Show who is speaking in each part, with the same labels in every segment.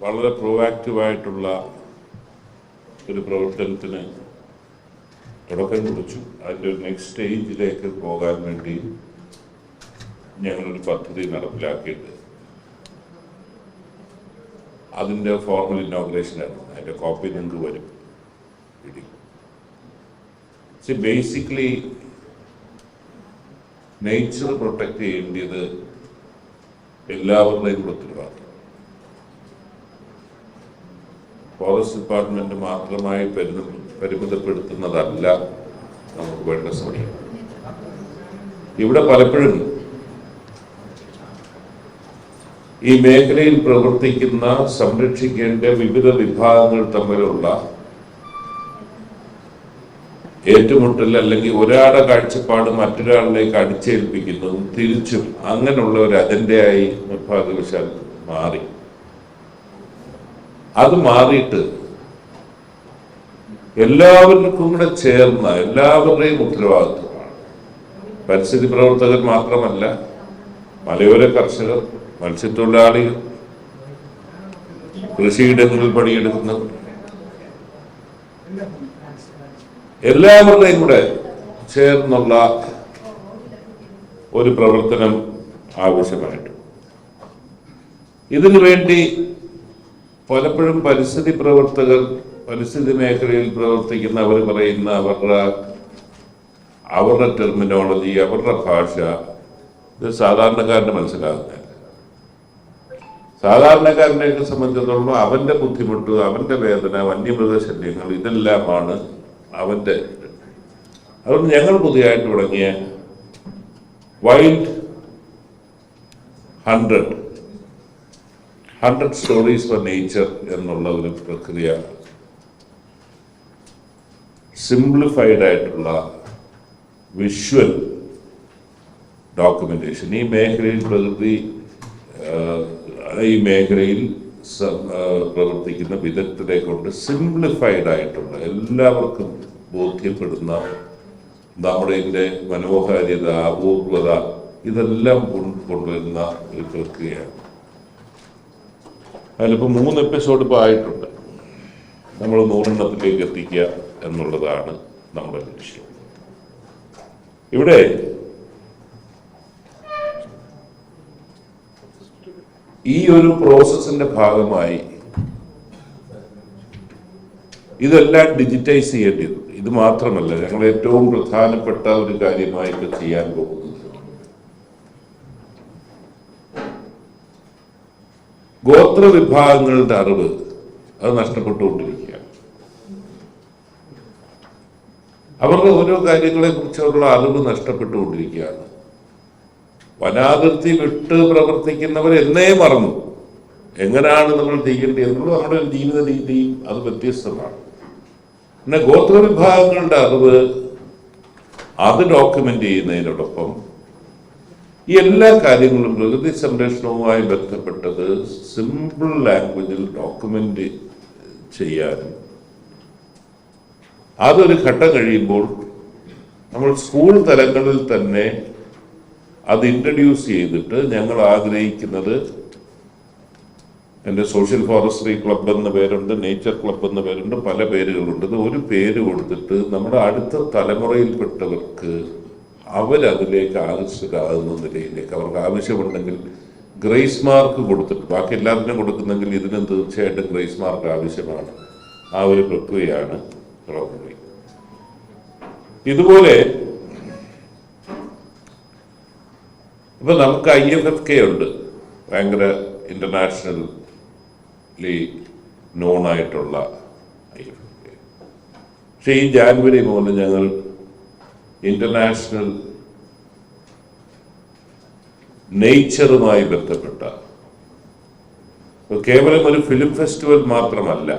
Speaker 1: വളരെ പ്രോആക്റ്റീവായിട്ടുള്ള ഒരു പ്രവർത്തനത്തിന് തുടക്കം കുറിച്ചു. അതിൻ്റെ ഒരു നെക്സ്റ്റ് സ്റ്റേജിലേക്ക് പോകാൻ വേണ്ടി ഞങ്ങളൊരു പദ്ധതി നടപ്പിലാക്കിയിട്ട് അതിൻ്റെ ഫോർമൽ ഇനോഗ്രേഷനായിരുന്നു. അതിൻ്റെ കോപ്പി നിങ്ങൾക്ക് വരും. ബേസിക്കലി നേച്ചർ പ്രൊട്ടക്റ്റ് ചെയ്യേണ്ടത് എല്ലാവരുടെയും കൂടെ ഉത്തരവാദിത്വം. ഫോറസ്റ്റ് ഡിപ്പാർട്ട്മെന്റ് മാത്രമായി പരിമിതപ്പെടുത്തുന്നതല്ല നമുക്ക് വേണ്ട സമയം. ഇവിടെ പലപ്പോഴും ഈ മേഖലയിൽ പ്രവർത്തിക്കുന്ന സംരക്ഷിക്കേണ്ട വിവിധ വിഭാഗങ്ങൾ തമ്മിലുള്ള ഏറ്റുമുട്ടൽ അല്ലെങ്കിൽ ഒരാളുടെ കാഴ്ചപ്പാട് മറ്റൊരാളിലേക്ക് അടിച്ചേൽപ്പിക്കുന്നതും തിരിച്ചും അങ്ങനെയുള്ള ഒരു അജണ്ടയായി നിർഭാഗ്യവശാൽ മാറി. അത് മാറിയിട്ട് എല്ലാവർക്കും കൂടെ ചേർന്ന എല്ലാവരുടെയും ഉത്തരവാദിത്വമാണ്. പരിസ്ഥിതി പ്രവർത്തകർ മാത്രമല്ല, മലയോര കർഷകർ, മത്സ്യത്തൊഴിലാളികൾ, കൃഷിയിടങ്ങളിൽ പണിയെടുക്കുന്നവർ, എല്ലാവരുടെയും കൂടെ ചേർന്നുള്ള ഒരു പ്രവർത്തനം ആവശ്യമായിട്ട്. ഇതിനു വേണ്ടി പലപ്പോഴും പരിസ്ഥിതി പ്രവർത്തകർ, പരിസ്ഥിതി മേഖലയിൽ പ്രവർത്തിക്കുന്നവർ പറയുന്ന അവരുടെ ടെർമിനോളജി, അവരുടെ ഭാഷ ഇത് സാധാരണക്കാരന് മനസ്സിലാകുന്നില്ല. സാധാരണക്കാരനെയൊക്കെ സംബന്ധിച്ചിടത്തോളം അവന്റെ ബുദ്ധിമുട്ട്, അവന്റെ വേദന, വന്യമൃഗശല്യങ്ങൾ ഇതെല്ലാമാണ് അവന്റെ. അതുകൊണ്ട് ഞങ്ങൾ പുതിയതായിട്ട് തുടങ്ങിയ വൈൽഡ് 100 സ്റ്റോറീസ് ഫോർ നേച്ചർ എന്നുള്ള ഒരു പ്രക്രിയ, സിംപ്ലിഫൈഡ് ആയിട്ടുള്ള വിഷ്വൽ ഡോക്യുമെന്റേഷൻ. ഈ മേഖലയിൽ പ്രവർത്തിക്കുന്ന വിദഗ്ധരെ കൊണ്ട് സിംപ്ലിഫൈഡ് ആയിട്ടുള്ള, എല്ലാവർക്കും ബോധ്യപ്പെടുന്ന നമ്മുടെ മനോഹാരിത, അപൂർവത ഇതെല്ലാം കൊണ്ടുവരുന്ന ഒരു പ്രക്രിയയാണ്. അതിലിപ്പോൾ 3 എപ്പിസോഡ് ഇപ്പോൾ ആയിട്ടുണ്ട്. നമ്മൾ 100 എത്തിക്കുക എന്നുള്ളതാണ് നമ്മുടെ ലക്ഷ്യം. ഇവിടെ ഈ ഒരു പ്രോസസ്സിന്റെ ഭാഗമായി ഇതെല്ലാം ഡിജിറ്റൈസ് ചെയ്യേണ്ടത്. ഇത് മാത്രമല്ല, ഞങ്ങൾ ഏറ്റവും പ്രധാനപ്പെട്ട ഒരു കാര്യമായിട്ട് ചെയ്യാൻ പോകുന്നത് ഗോത്ര വിഭാഗങ്ങളുടെ അറിവ് അത് നഷ്ടപ്പെട്ടുകൊണ്ടിരിക്കുകയാണ്. അവരുടെ ഓരോ കാര്യങ്ങളെ കുറിച്ചുള്ള അറിവ് നഷ്ടപ്പെട്ടുകൊണ്ടിരിക്കുകയാണ്. വനാതിർത്തി വിട്ട് പ്രവർത്തിക്കുന്നവർ എന്നേ മറന്നു. എങ്ങനെയാണ് നമ്മൾ ചെയ്യേണ്ടത് എന്നുള്ളത് നമ്മുടെ ജീവിത രീതിയും അത് വ്യത്യസ്തമാണ്. പിന്നെ ഗോത്ര വിഭാഗങ്ങളുടെ അറിവ് അത് ഡോക്യുമെന്റ് ചെയ്യുന്നതിനോടൊപ്പം ഈ എല്ലാ കാര്യങ്ങളും പ്രകൃതി സംരക്ഷണവുമായി ബന്ധപ്പെട്ടത് സിമ്പിൾ ലാംഗ്വേജിൽ ഡോക്യുമെന്റ് ചെയ്യാനും, അതൊരു ഘട്ടം കഴിയുമ്പോൾ നമ്മൾ സ്കൂൾ തലങ്ങളിൽ തന്നെ അത് ഇൻട്രൊഡ്യൂസ് ചെയ്തിട്ട് ഞങ്ങൾ ആഗ്രഹിക്കുന്നത്, എൻ്റെ സോഷ്യൽ ഫോറസ്ട്രി ക്ലബ് എന്ന പേരുണ്ട്, നേച്ചർ ക്ലബ് എന്ന പേരുണ്ട്, പല പേരുകളുണ്ട്. ഒരു പേര് കൊടുത്തിട്ട് നമ്മുടെ അടുത്ത തലമുറയിൽപ്പെട്ടവർക്ക് അവരതിലേക്ക് ആകർഷകരാകുന്ന നിലയിലേക്ക് അവർക്ക് ആവശ്യമുണ്ടെങ്കിൽ ഗ്രേസ് മാർക്ക് കൊടുത്തിട്ട്, ബാക്കി എല്ലാത്തിനും കൊടുക്കുന്നെങ്കിൽ ഇതിനും തീർച്ചയായിട്ടും ഗ്രേസ് മാർക്ക് ആവശ്യമാണ്. ആ ഒരു പ്രക്രിയയാണ് തുടങ്ങുന്നത്. ഇതുപോലെ ഇപ്പൊ നമുക്ക് IFFK ഉണ്ട്, ഭയങ്കര ഇന്റർനാഷണലി നോൺ ആയിട്ടുള്ള IFFK. പക്ഷെ ഈ ജാനുവരി മുതൽ ഞങ്ങൾ ഇന്റർനാഷണൽ നേച്ചറുമായി ബന്ധപ്പെട്ട കേവലം ഒരു ഫിലിം ഫെസ്റ്റിവൽ മാത്രമല്ല,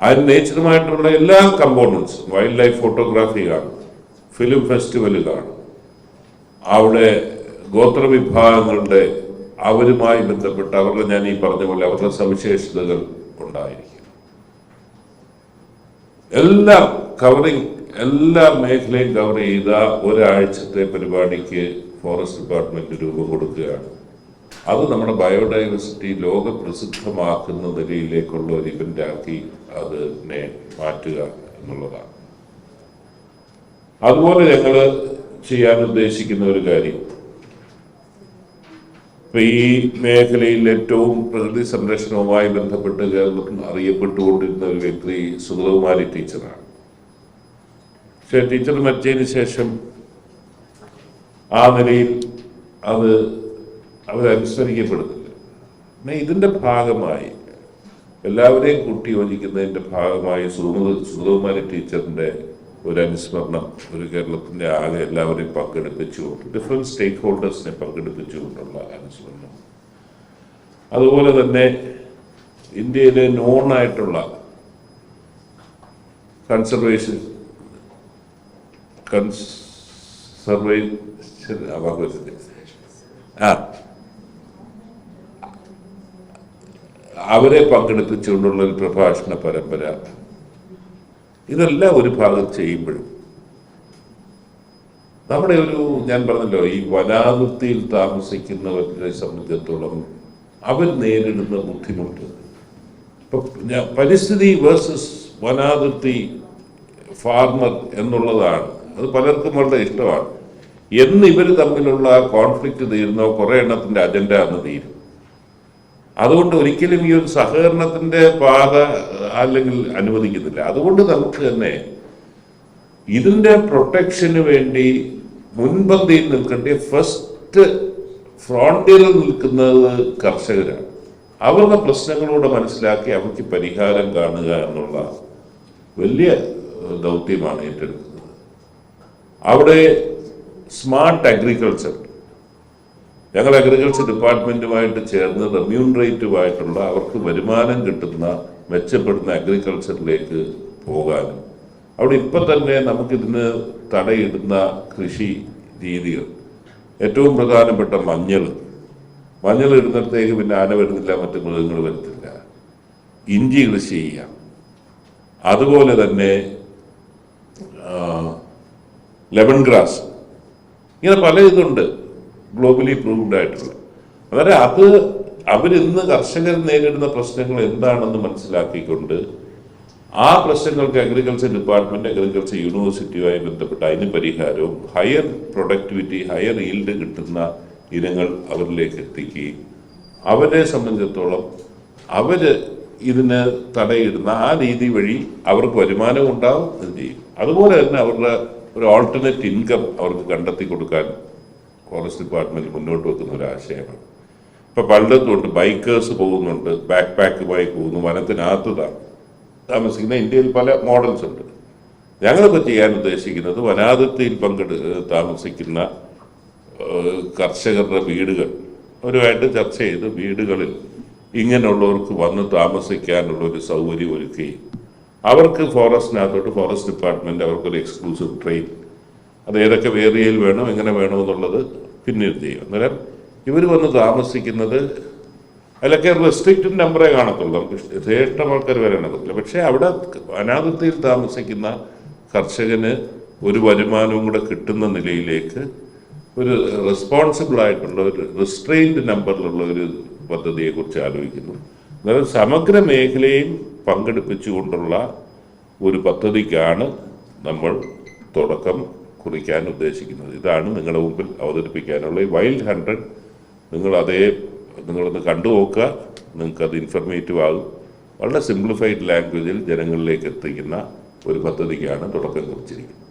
Speaker 1: ആ നേച്ചറുമായിട്ടുള്ള എല്ലാ കമ്പോണൻസും, വൈൽഡ് ലൈഫ് ഫോട്ടോഗ്രാഫി കാണും, ഫിലിം ഫെസ്റ്റിവൽ കാണും, അവിടെ ഗോത്രവിഭാഗങ്ങളുടെ അവരുമായി ബന്ധപ്പെട്ട അവരുടെ, ഞാൻ ഈ പറഞ്ഞ പോലെ അവരുടെ സവിശേഷതകൾ ഉണ്ടായിരിക്കും. എല്ലാം കവറിങ്, എല്ലാ മേഖലയും കവർ ചെയ്ത ഒരാഴ്ചത്തെ പരിപാടിക്ക് ഫോറസ്റ്റ് ഡിപ്പാർട്ട്മെന്റ് രൂപം കൊടുക്കുകയാണ്. അത് നമ്മുടെ ബയോഡൈവേഴ്സിറ്റി ലോക പ്രസിദ്ധമാക്കുന്ന നിലയിലേക്കുള്ള ഒരു ഇവൻ്റാക്കി അതിനെ മാറ്റുക എന്നുള്ളതാണ്. അതുപോലെ ഞങ്ങൾ ചെയ്യാൻ ഉദ്ദേശിക്കുന്ന ഒരു കാര്യം, ഇപ്പൊ ഈ മേഖലയിൽ ഏറ്റവും പ്രകൃതി സംരക്ഷണവുമായി ബന്ധപ്പെട്ട് കേരളത്തിൽ അറിയപ്പെട്ടുകൊണ്ടിരുന്ന ഒരു വ്യക്തി സുഗതകുമാരി ടീച്ചറാണ്. പക്ഷെ ടീച്ചർ മരിച്ചതിന് ശേഷം ആ നിലയിൽ അവരനുസ്മരിക്കപ്പെടുന്നില്ല. പിന്നെ ഇതിൻ്റെ ഭാഗമായി എല്ലാവരെയും കൂട്ടി യോജിക്കുന്നതിൻ്റെ ഭാഗമായി സുഗതകുമാരി ടീച്ചറിൻ്റെ ഒരു അനുസ്മരണം ഒരു കേരളത്തിൻ്റെ ആകെ എല്ലാവരെയും പങ്കെടുപ്പിച്ചുകൊണ്ട് ഡിഫറെൻറ്റ് സ്റ്റേക്ക് ഹോൾഡേഴ്സിനെ പങ്കെടുപ്പിച്ചുകൊണ്ടുള്ള അനുസ്മരണം. അതുപോലെ തന്നെ ഇന്ത്യയിലെ നോണായിട്ടുള്ള അവരെ പങ്കെടുപ്പിച്ചുകൊണ്ടുള്ള ഒരു പ്രഭാഷണ പരമ്പര, ഇതെല്ലാം ഒരു ഭാഗം ചെയ്യുമ്പോഴും നമ്മുടെ ഞാൻ പറഞ്ഞല്ലോ, ഈ വനാതിർത്തിയിൽ താമസിക്കുന്നവരെ സംബന്ധിച്ചിടത്തോളം അവർ നേരിടുന്ന ബുദ്ധിമുട്ട്, ഇപ്പൊ പരിസ്ഥിതി വേഴ്സസ് വനാതിർത്തി ഫാർമർ എന്നുള്ളതാണ്. അത് പലർക്കും വളരെ ഇഷ്ടമാണ്. എന്ന് ഇവർ തമ്മിലുള്ള കോൺഫ്ലിക്റ്റ് തീരുന്നോ കുറേ എണ്ണത്തിൻ്റെ അജണ്ട അന്ന് തീരും. അതുകൊണ്ട് ഒരിക്കലും ഈ ഒരു സഹകരണത്തിൻ്റെ പാത അല്ലെങ്കിൽ അനുവദിക്കുന്നില്ല. അതുകൊണ്ട് നമുക്ക് തന്നെ ഇതിൻ്റെ പ്രൊട്ടക്ഷന് വേണ്ടി മുൻപന്തിയിൽ നിൽക്കേണ്ട ഫസ്റ്റ് ഫ്രോണ്ടിയറിൽ നിൽക്കുന്നത് കർഷകരാണ്. അവരുടെ പ്രശ്നങ്ങളോട് മനസ്സിലാക്കി അവയ്ക്ക് പരിഹാരം കാണുക എന്നുള്ള വലിയ ദൗത്യമാണ് ഏറ്റെടുക്കുന്നത്. അവിടെ സ്മാർട്ട് അഗ്രികൾച്ചർ, ഞങ്ങൾ അഗ്രികൾച്ചർ ഡിപ്പാർട്ട്മെൻറ്റുമായിട്ട് ചേർന്ന് റെമ്യൂണറേറ്റീവായിട്ടുള്ള അവർക്ക് വരുമാനം കിട്ടുന്ന മെച്ചപ്പെടുന്ന അഗ്രികൾച്ചറിലേക്ക് പോകാനും അവിടെ ഇപ്പം തന്നെ നമുക്കിതിന് തടയിടുന്ന കൃഷി രീതികൾ, ഏറ്റവും പ്രധാനപ്പെട്ട മഞ്ഞൾ ഇടുന്നിടത്തേക്ക് പിന്നെ ആന വരുന്നില്ല, മറ്റു മൃഗങ്ങൾ വരുന്നില്ല. ഇഞ്ചി കൃഷി ചെയ്യാം. അതുപോലെ തന്നെ ലെമൺ ഗ്രാസ്, ഇങ്ങനെ പല ഇതുണ്ട് ഗ്ലോബലി പ്രൂവ്ഡ് ആയിട്ടുള്ള. അതായത് അവരിന്ന് കർഷകർ നേരിടുന്ന പ്രശ്നങ്ങൾ എന്താണെന്ന് മനസ്സിലാക്കിക്കൊണ്ട് ആ പ്രശ്നങ്ങൾക്ക് അഗ്രികൾച്ചർ ഡിപ്പാർട്ട്മെന്റ്, അഗ്രികൾച്ചർ യൂണിവേഴ്സിറ്റിയുമായി ബന്ധപ്പെട്ട് അതിന് പരിഹാരവും ഹയർ പ്രൊഡക്ടിവിറ്റി, ഹയർ ഈൽഡ് കിട്ടുന്ന ഇനങ്ങൾ അവരിലേക്ക് എത്തിക്കുകയും അവരെ സംബന്ധിച്ചിടത്തോളം ഇതിന് തടയിടുന്ന ആ രീതി വഴി അവർക്ക് വരുമാനം ഉണ്ടാവും, ഇത് ചെയ്യും. അതുപോലെ തന്നെ അവരുടെ ഒരു ഓൾട്ടർനേറ്റ് ഇൻകം അവർക്ക് കണ്ടെത്തി കൊടുക്കാൻ ഫോറസ്റ്റ് ഡിപ്പാർട്ട്മെന്റ് മുന്നോട്ട് വെക്കുന്ന ഒരു ആശയമാണ്. ഇപ്പം പലയിടത്തുണ്ട്, ബൈക്കേഴ്സ് പോകുന്നുണ്ട്, ബാക്ക് പാക്കുമായി പോകുന്നു, വനത്തിനകത്ത് താമസിക്കുന്ന ഇന്ത്യയിൽ പല മോഡൽസ് ഉണ്ട്. ഞങ്ങളിപ്പോൾ ചെയ്യാൻ ഉദ്ദേശിക്കുന്നത് വനാതിർത്തിയിൽ താമസിക്കുന്ന കർഷകരുടെ വീടുകൾ അവരുമായിട്ട് ചർച്ച ചെയ്ത് വീടുകളിൽ ഇങ്ങനെയുള്ളവർക്ക് വന്ന് താമസിക്കാനുള്ള ഒരു സൗകര്യം ഒരുക്കുകയും അവർക്ക് ഫോറസ്റ്റിനകത്തോട്ട് ഫോറസ്റ്റ് ഡിപ്പാർട്ട്മെന്റ് അവർക്കൊരു എക്സ്ക്ലൂസീവ് ട്രെയിൻ, അത് ഏതൊക്കെ ഏരിയയിൽ വേണം, എങ്ങനെ വേണമെന്നുള്ളത് പിന്നീട് ചെയ്യും. അന്നേരം ഇവർ വന്ന് താമസിക്കുന്നത് അതിലൊക്കെ റെസ്ട്രിക്റ്റഡ് നമ്പറേ കാണത്തുള്ളൂ, നമുക്ക് യഥേഷ്ടം ആൾക്കാർ വരാൻ പറ്റില്ല. പക്ഷേ അവിടെ അനാഥത്വയിൽ താമസിക്കുന്ന കർഷകന് ഒരു വരുമാനവും കൂടെ കിട്ടുന്ന നിലയിലേക്ക് ഒരു റെസ്പോൺസിബിൾ ആയിട്ടുള്ള ഒരു റിസ്ട്രെയിൻഡ് നമ്പറിലുള്ള ഒരു പദ്ധതിയെക്കുറിച്ച് ആലോചിക്കുന്നു. അതായത് സമഗ്ര മേഖലയും പങ്കെടുപ്പിച്ചുകൊണ്ടുള്ള ഒരു പദ്ധതിക്കാണ് നമ്മൾ തുടക്കം കുറിക്കാൻ ഉദ്ദേശിക്കുന്നത്. ഇതാണ് നിങ്ങളുടെ മുമ്പിൽ അവതരിപ്പിക്കാനുള്ള ഈ വൈൽഡ് 100. നിങ്ങളൊന്ന് കണ്ടു നോക്കുക, നിങ്ങൾക്കത് ഇൻഫർമേറ്റീവ് ആകും. വളരെ സിംപ്ലിഫൈഡ് ലാംഗ്വേജിൽ ജനങ്ങളിലേക്ക് എത്തിക്കുന്ന ഒരു പദ്ധതിക്കാണ് തുടക്കം കുറിച്ചിരിക്കുന്നത്.